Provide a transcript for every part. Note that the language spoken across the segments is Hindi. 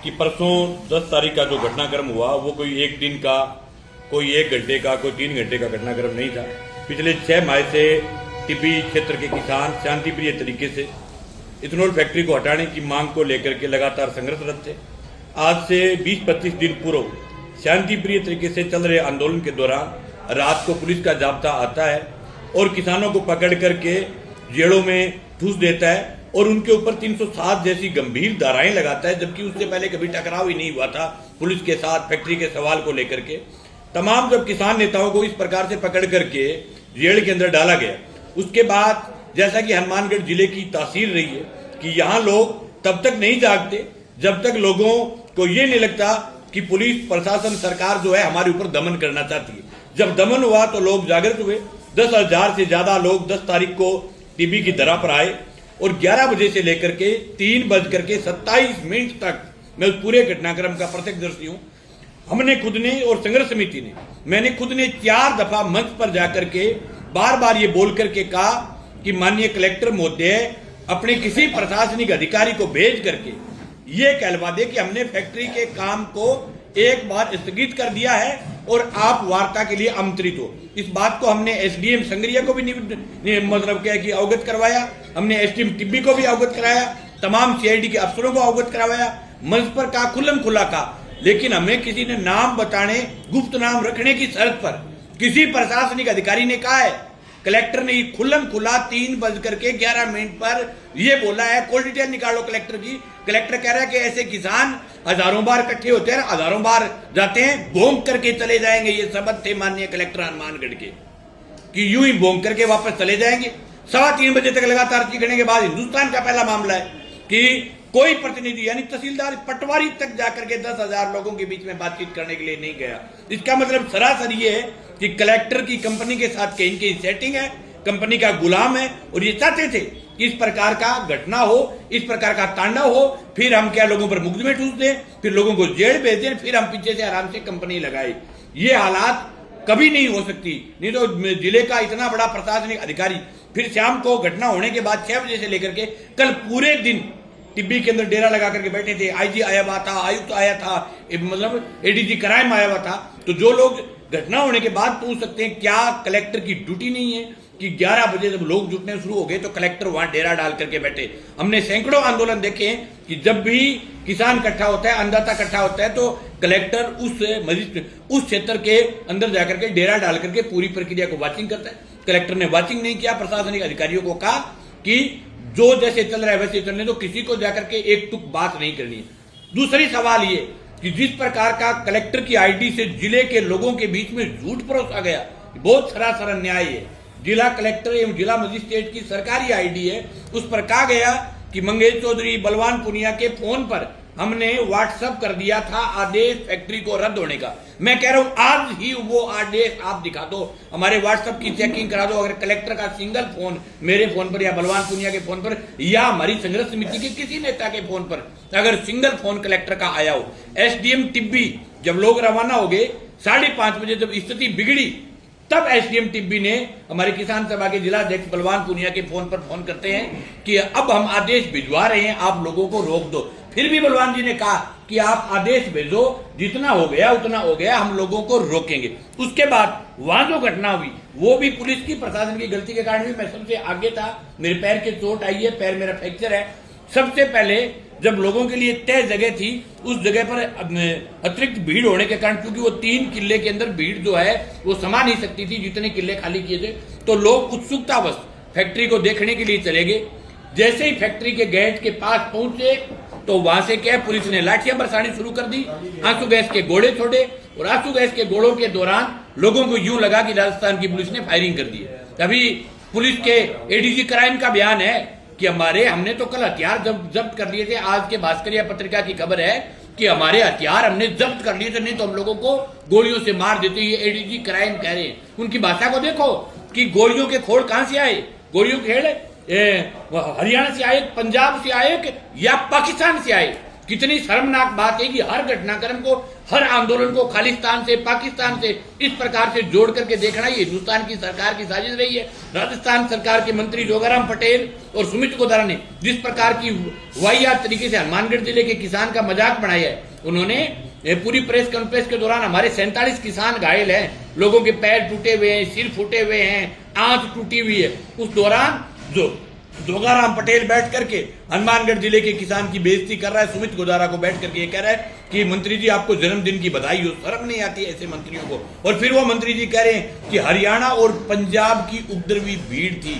कि परसों 10 तारीख का जो घटनाक्रम हुआ वो कोई एक दिन का, कोई 1 घंटे का, कोई 3 घंटे का घटनाक्रम नहीं था। पिछले 6 माह से टिब्बी क्षेत्र के किसान शांतिप्रिय तरीके से इथेनॉल फैक्ट्री को हटाने की मांग को लेकर के लगातार संघर्षरत थे। आज से 20-25 दिन पूर्व शांतिप्रिय तरीके से चल रहे आंदोलन के दौरान रात को पुलिस का जाब्ता आता है और किसानों को पकड़ करके जेलों में ठूस देता है और उनके ऊपर 307 जैसी गंभीर धाराएं लगाता है, जबकि उससे पहले कभी टकराव ही नहीं हुआ था पुलिस के साथ फैक्ट्री के सवाल को लेकर के। तमाम जब किसान नेताओं को इस प्रकार से पकड़ करके जेल के अंदर डाला गया, उसके बाद जैसा कि हनुमानगढ़ जिले की तासीर रही है कि यहाँ लोग तब तक नहीं जागते जब तक लोगों को ये नहीं लगता कि पुलिस प्रशासन सरकार जो है हमारे ऊपर दमन करना चाहती है। जब दमन हुआ तो लोग जागृत हुए। 10,000 से ज्यादा लोग 10 तारीख को टिब्बी की दरा पर आए और 11 बजे से लेकर के 3:27 तक मैं उस पूरे घटनाक्रम का प्रत्यक्षदर्शी हूं। हमने खुद ने और संघर्ष समिति ने, मैंने खुद ने 4 दफा मंच पर जाकर के बार बार ये बोल करके कहा कि माननीय कलेक्टर महोदय अपने किसी प्रशासनिक अधिकारी को भेज करके ये कहलवा दे कि हमने फैक्ट्री के काम को एक बार स्थगित कर दिया है और आप वार्ता के लिए आमंत्रित हो। इस बात को हमने एसडीएम संगरिया को भी मतलब क्या कि अवगत करवाया, हमने एसडीएम टिब्बी को भी अवगत कराया, तमाम सीआईडी के अफसरों को अवगत करवाया, मंच पर कहा, खुल्लम खुला कहा, लेकिन हमें किसी ने नाम बताने, गुप्त नाम रखने की शर्त पर किसी प्रशासनिक अधिकारी ने कहा है। कलेक्टर ने खुल्लम खुला 3:11 पर यह बोला है। कॉल डिटेल निकालो कलेक्टर की। कलेक्टर कह रहा है कि ऐसे किसान हजारों बार इकट्ठे होते हैं, हजारों बार जाते हैं, भोंग करके चले जाएंगे। ये शब्द थे माननीय कलेक्टर हनुमानगढ़ के कि यूं ही भोंग करके वापस चले जाएंगे। 3:15 बजे तक लगातार चीखने के बाद हिंदुस्तान का पहला मामला है कि कोई प्रतिनिधि यानी तहसीलदार पटवारी तक जाकर के 10,000 लोगों के बीच में बातचीत करने के लिए नहीं गया। इसका मतलब सरासर ये है कि कलेक्टर की कंपनी के साथ कहीं की सेटिंग है, कंपनी का गुलाम है और ये चाहते थे कि इस प्रकार का घटना हो, इस प्रकार का तांडव हो, फिर हम क्या लोगों पर मुकदमे ठूस दें, फिर लोगों को जेल भेज दें, फिर हम पीछे से आराम से कंपनी लगाए। ये हालात कभी नहीं हो सकती। नहीं तो जिले का इतना बड़ा प्रशासनिक अधिकारी फिर शाम को घटना होने के बाद 6 बजे से लेकर के कल पूरे दिन टिब्बी के अंदर डेरा लगा करके बैठे थे। आईजी आया हुआ था, आयुक्त आया था, मतलब एडीजी क्राइम आया हुआ था। तो जो लोग घटना होने के बाद पूछ सकते हैं क्या कलेक्टर की ड्यूटी नहीं है कि 11 बजे जब लोग जुटने शुरू हो गए तो कलेक्टर वहां डेरा डाल करके बैठे। हमने सैकड़ों आंदोलन देखे हैं कि जब भी किसान इकट्ठा होता है, अन्नदाता इकट्ठा होता है, तो कलेक्टर उस क्षेत्र के अंदर जाकर के डेरा डाल करके पूरी प्रक्रिया को वॉचिंग करता है। कलेक्टर ने वॉचिंग नहीं किया। प्रशासनिक अधिकारियों को कहा कि जो जैसे चल रहा है वैसे चलने दो, किसी को जाकर के एक टुक बात नहीं करनी है। दूसरी सवाल ये कि जिस प्रकार का कलेक्टर की आईडी से जिले के लोगों के बीच में झूठ परोसा गया, बहुत सरासर अन्याय है। जिला कलेक्टर एवं जिला मजिस्ट्रेट की सरकारी आईडी है, उस पर कहा गया कि मंगेश चौधरी, बलवान पुनिया के फोन पर हमने व्हाट्सएप कर दिया था आदेश फैक्ट्री को रद्द होने का। मैं कह रहा हूं आज ही वो आदेश आप दिखा दो, हमारे व्हाट्सएप की चेकिंग करा दो। अगर कलेक्टर का सिंगल फोन मेरे फोन पर या बलवान पुनिया के फोन पर या हमारी संघर्ष समिति के किसी नेता के फोन पर अगर सिंगल फोन कलेक्टर का आया हो, एसडीएम टिब्बी जब लोग रवाना हो गए 5:30 बजे जब स्थिति बिगड़ी, तब एसडीएम टिब्बी ने हमारे किसान सभा के जिला अध्यक्ष बलवान पुनिया के फोन पर फोन करते हैं कि अब हम आदेश भिजवा रहे हैं, आप लोगों को रोक दो। फिर भी बलवान जी ने कहा कि आप आदेश भेजो, जितना हो गया उतना हो गया, हम लोगों को रोकेंगे। उसके बाद वहां जो घटना हुई वो भी पुलिस की, प्रशासन की गलती के कारण हुई। मैं सबसे आगे था, मेरे पैर की चोट आई है, पैर मेरा फ्रैक्चर है। सबसे पहले जब लोगों के लिए तय जगह थी, उस जगह पर अतिरिक्त भीड़ होने के कारण, क्योंकि वो 3 किले के अंदर भीड़ जो है वो समा नहीं सकती थी जितने किले खाली किए थे, तो लोग उत्सुकतावश फैक्ट्री को देखने के लिए चले गए। जैसे ही फैक्ट्री के गेट के पास पहुंचे तो वहां से क्या पुलिस ने लाठियां बरसानी शुरू कर दी, आंसू गैस के गोले छोड़े और आंसू गैस के गोलों के दौरान लोगों को यूं लगा कि राजस्थान की पुलिस ने फायरिंग कर दी। अभी पुलिस के एडीजी क्राइम का बयान है कि हमने तो कल हथियार जब्त कर लिए थे। आज के भास्करिया पत्रिका की खबर है कि हमारे हथियार हमने जब्त कर लिए थे, नहीं तो हम लोगों को गोलियों से मार देते। ये एडीजी क्राइम कह रहे हैं। उनकी भाषा को देखो कि गोलियों के खोड़ कहां से आए, गोलियों के खेड़ हरियाणा से आए, पंजाब से आए या पाकिस्तान से आए, कितनी शर्मनाक बात है कि हर घटनाक्रम को, हर आंदोलन को खालिस्तान से, पाकिस्तान से इस प्रकार से जोड़ करके देखना ये हिंदुस्तान की सरकार की साजिश रही है। राजस्थान सरकार के मंत्री जोगाराम पटेल और सुमित गोदारा ने जिस प्रकार की वाहियात तरीके से हनुमानगढ़ जिले के किसान का मजाक बनाया है, उन्होंने पूरी प्रेस कॉन्फ्रेंस के दौरान हमारे 47 किसान घायल हैं, लोगों के पैर टूटे हुए हैं, सिर फूटे हुए हैं, आंख टूटी हुई है, उस दौरान जो जोगाराम पटेल बैठ करके हनुमानगढ़ जिले के किसान की बेइज्जती कर रहा है, सुमित गोदारा को बैठ करके ये कह रहा है कि मंत्री जी आपको जन्मदिन की बधाई हो। शर्म नहीं आती ऐसे मंत्रियों को। और फिर वो मंत्री जी कह रहे हैं कि हरियाणा और पंजाब की उपद्रवी भीड़ थी।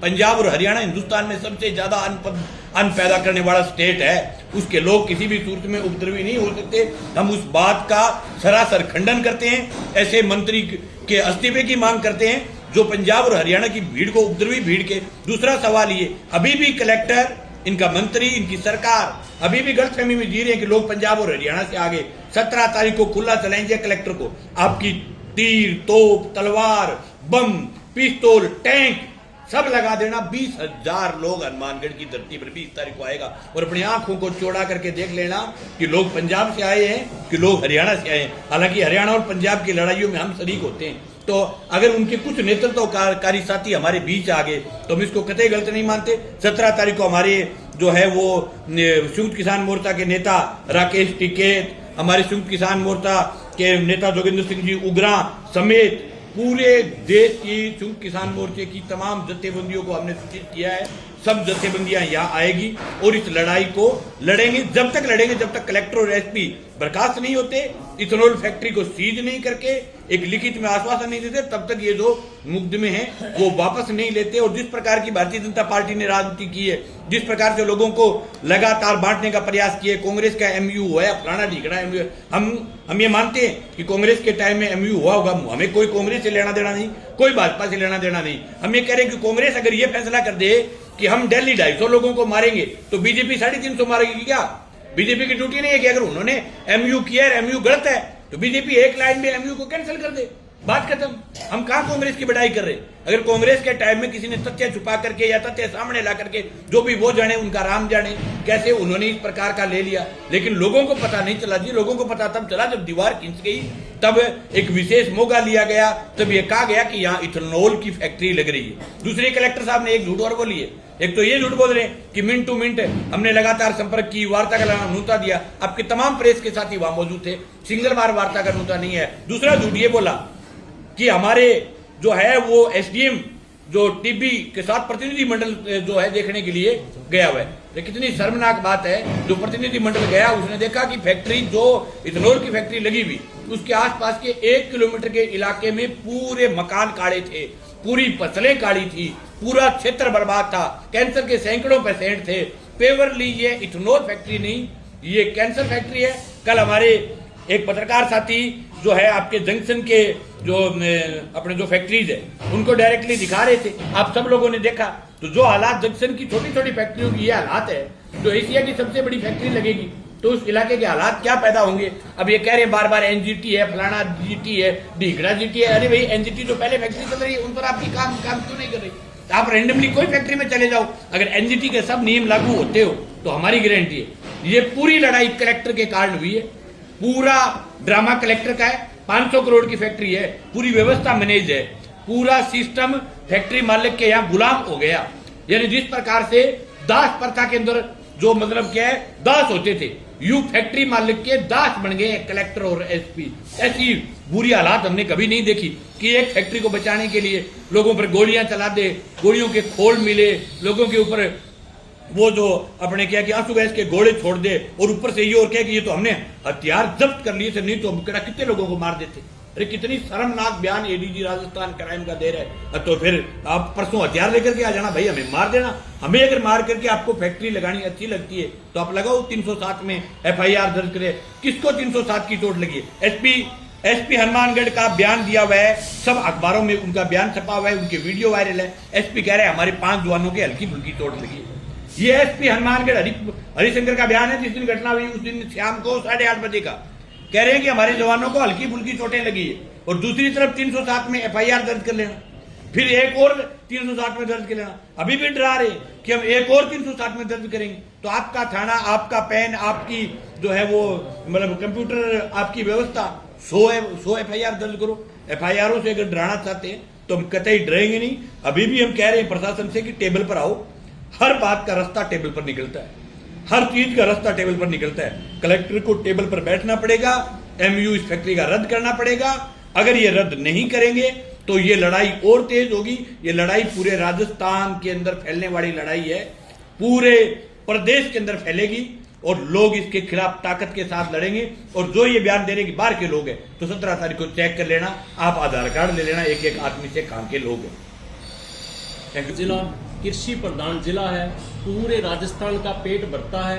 पंजाब और हरियाणा हिंदुस्तान में सबसे ज्यादा अन्न पैदा करने वाला स्टेट है, उसके लोग किसी भी सूरत में उपद्रवी नहीं हो सकते। हम उस बात का सरासर खंडन करते हैं, ऐसे मंत्री के इस्तीफे की मांग करते हैं जो पंजाब और हरियाणा की भीड़ को, उपद्रवी भीड़ के। दूसरा सवाल ये, अभी भी कलेक्टर, इनका मंत्री, इनकी सरकार अभी भी गलतफहमी में जी रहे हैं कि लोग पंजाब और हरियाणा से आगे 17 तारीख को खुला चैलेंज है कलेक्टर को, आपकी तीर, तोप, तलवार, बम, पिस्तौल, टैंक सब लगा देना। 20,000 लोग हनुमानगढ़ की धरती पर 20 तारीख को आएगा और अपनी आंखों को चौड़ा करके देख लेना कि लोग पंजाब से आए हैं कि लोग हरियाणा से आए हैं। हालांकि हरियाणा और पंजाब की लड़ाइयों में हम शरीक होते हैं, तो अगर उनके कुछ नेतृत्वकारी साथी हमारे बीच आ गए तो हम इसको कतई गलत नहीं मानते। 17 तारीख को हमारे जो है वो संयुक्त किसान मोर्चा के नेता राकेश टिकैत, हमारे संयुक्त किसान मोर्चा के नेता जोगिंदर सिंह जी उगरा समेत पूरे देश की संयुक्त किसान मोर्चे की तमाम जत्थेबंदियों को हमने सूचित किया है। सब जत्थेबंदियां यहाँ आएगी और इस लड़ाई को लड़ेंगे, जब तक लड़ेंगे जब तक कलेक्टर और एसपी बर्खास्त नहीं होते, इथेनॉल फैक्ट्री को सीज नहीं करके एक लिखित में आश्वासन नहीं देते, तब तक ये जो मुकदमे हैं वो वापस नहीं लेते। और जिस प्रकार की भारतीय जनता पार्टी ने राजनीति की है, जिस प्रकार से लोगों को लगातार बांटने का प्रयास किया, कांग्रेस का एमयू हुआ है, फलाना ढीकड़ा एमयू, हम ये मानते हैं कि कांग्रेस के टाइम में एमयू हुआ होगा, हमें कोई कांग्रेस से लेना देना नहीं, कोई भाजपा से लेना देना नहीं। हम ये कह रहे हैं कि कांग्रेस अगर ये फैसला कर दे कि हम दिल्ली 250 लोगों को मारेंगे तो बीजेपी 350 मारेगी क्या? बीजेपी की ड्यूटी नहीं है कि अगर उन्होंने एमयू किया है, एमयू गलत है, तो बीजेपी एक लाइन में एमयू को कैंसिल कर दे, बात खत्म। हम कहां कांग्रेस की बड़ाई कर रहे हैं? अगर कांग्रेस के टाइम में किसी ने तथ्य छुपा करके या तथ्य सामने ला करके, जो भी वो जाने, उनका राम जाने, कैसे उन्होंने इस प्रकार का ले लिया, लेकिन लोगों को पता नहीं चला जी। लोगों को पता तब चला जब दीवार खींच गई, तब एक विशेष मौका लिया गया, तब ये कहा गया कि यहाँ इथेनॉल की फैक्ट्री लग रही है। दूसरे कलेक्टर साहब ने एक झूठ और बोली है, एक तो ये झूठ बोल रहे हैं कि मिनट टू मिनट हमने लगातार संपर्क की, वार्ता का न्योता दिया, आपके तमाम प्रेस के साथी वहां मौजूद थे, सिंगल बार वार्ता का न्योता नहीं है। दूसरा झूठ ये बोला कि हमारे जो है वो एसडीएम जो टीबी के साथ प्रतिनिधि मंडल जो है देखने के लिए गया हुआ है। ये कितनी शर्मनाक बात है। जो प्रतिनिधि मंडल गया उसने देखा कि फैक्ट्री, जो इथेनॉल की फैक्ट्री लगी हुई, उसके आसपास के 1 किलोमीटर के इलाके में पूरे मकान काढ़े थे, पूरी फसलें काढ़ी थी, पूरा क्षेत्र बर्बाद था, कैंसर के सैकड़ों पेशेंट थे। पेवरली ये इथेनॉल फैक्ट्री नहीं, ये कैंसर फैक्ट्री है। कल हमारे एक पत्रकार साथी जो है आपके जंक्शन के जो अपने जो फैक्ट्रीज है उनको डायरेक्टली दिखा रहे थे, आप सब लोगों ने देखा। तो जो हालात जंक्शन की छोटी छोटी फैक्ट्रियों की ये हालात है, जो एशिया की सबसे बड़ी फैक्ट्री लगेगी तो उस इलाके के हालात क्या पैदा होंगे। अब ये कह रहे हैं बार बार एनजीटी है, फलाना जीटी है, ढीकड़ा जीटी है। अरे भाई एनजीटी जो पहले फैक्ट्री चल रही है उन पर आपकी काम क्यों नहीं कर रही? आप रैंडमली कोई फैक्ट्री में चले जाओ, अगर एनजीटी के सब नियम लागू होते हो तो हमारी गारंटी है ये पूरी लड़ाई कलेक्टर के कारण हुई है। पूरा ड्रामा कलेक्टर का है, 500 करोड़ की फैक्ट्री है, पूरी व्यवस्था मैनेज है, पूरा सिस्टम फैक्ट्री मालिक के यहाँ गुलाम हो गया। यानी जिस प्रकार से दास प्रथा के अंदर जो मतलब क्या है दास होते थे, यू फैक्ट्री मालिक के दास बन गए कलेक्टर और एसपी। ऐसी बुरी हालात हमने कभी नहीं देखी कि एक फैक्ट्री को बचाने के लिए लोगों पर गोलियां चला दे, गोलियों के खोल मिले, लोगों के ऊपर वो जो अपने क्या कि आंसू गैस के गोले छोड़ दे और ऊपर से ये और क्या कि ये तो हमने हथियार जब्त कर लिए थे, नहीं तो हम कितने लोगों को मार देते। अरे कितनी शर्मनाक बयान एडीजी राजस्थान क्राइम का दे रहा है। तो फिर आप परसों हथियार लेकर के आ जाना, भाई हमें मार देना। हमें अगर मार करके आपको फैक्ट्री लगानी अच्छी लगती है तो आप लगाओ 307 में एफआईआर दर्ज करे। किसको 307 की चोट लगी है? एसपी हनुमानगढ़ का बयान दिया हुआ है, सब अखबारों में उनका बयान छपा हुआ है, उनके वीडियो वायरल है। एसपी कह रहे हैं हमारे 5 जवानों के हल्की फुल्की चोट लगी है। ये एसपी हनुमानगढ़ हरिशंकर का बयान है, जिस दिन घटना हुई उस दिन शाम को 8:30 बजे का। कह रहे हैं कि हमारे जवानों को हल्की फुल्की चोटें लगी है और दूसरी तरफ 307 में एफआईआर दर्ज कर लेना। फिर एक और 360 में दर्ज कर लेना। अभी भी डरा रहे कि हम एक और 360 में दर्ज करेंगे, तो आपका थाना, आपका पेन, आपकी जो है वो मतलब कंप्यूटर, आपकी व्यवस्था 100 FIR दर्ज करो। FIRों से अगर डराना चाहते हैं तो हम कतई डरेंगे नहीं। अभी भी हम कह रहे हैं प्रशासन से कि टेबल पर आओ। हर बात का रास्ता टेबल पर निकलता है, हर चीज का रास्ता टेबल पर निकलता है। कलेक्टर को टेबल पर बैठना पड़ेगा, MU इस फैक्ट्री का रद्द करना पड़ेगा। अगर ये रद्द नहीं करेंगे तो ये लड़ाई और तेज होगी। ये लड़ाई पूरे राजस्थान के अंदर फैलने वाली लड़ाई है, पूरे प्रदेश के अंदर फैलेगी और लोग इसके खिलाफ ताकत के साथ लड़ेंगे। और जो ये बयान देने की बाहर के लोग हैं तो 17 तारीख को चेक कर लेना, आप आधार कार्ड ले लेना, एक एक आदमी से कहां के लोग हैं। जिला कृषि प्रधान जिला है, पूरे राजस्थान का पेट भरता है।